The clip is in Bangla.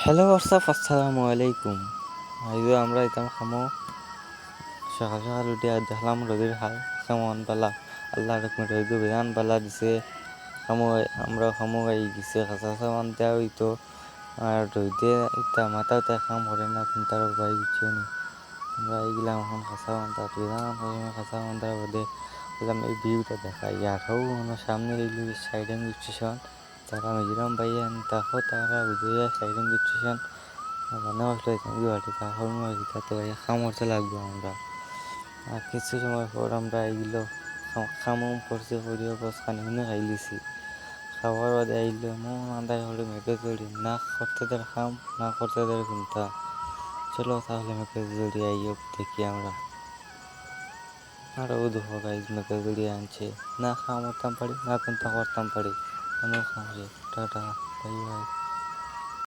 হ্যালো হোয়াটসঅ্যাপ আসসালামু আলাইকুম। আইজো আমরা ইতাম খামো সকাল সকাল উঠে আর দেখলাম রোদের হাল কেমন বালা। আল্লাহ রকমের রোদ বিধান বালা দিছে। খামো আমরা খামো গাই গেছে কাঁচা সামান দেওয়া হইতো আর রোদে ইতা মাথাতে কাম করে না তার বাই কিছু নি। আমরা এইগুলা এখন কাঁচা মান্তা বিধান কাঁচা মান্তার মধ্যে বললাম এই ভিউটা দেখাই আর হোক সামনে রেলওয়ে সাইডেন স্টেশন তারা মিজোরাম বাইয়ান তাহো তারা বুঝে সাইডেন স্টেশন রান্না আসলে গুয়াহাটি তাহলে তো খামড়তে লাগবো আমরা। আর কিছু সময় পর আমরা এগুলো খামম করছে করিও বস খানি শুনে খাইলিছি। খাওয়ার বাদে আইলো এমন আন্দাজ হলে মেঘে চড়ি না করতে দের খাম না করতে দের ঘুমতা। চলো তাহলে মেঘে চড়ি আইও দেখি আমরা। আরও দুঃখ গাইজ মেঘে চড়ি আনছে না খাম করতাম পারি না কোনটা করতাম পারি কোনো খাম রে টাটা বাই বাই।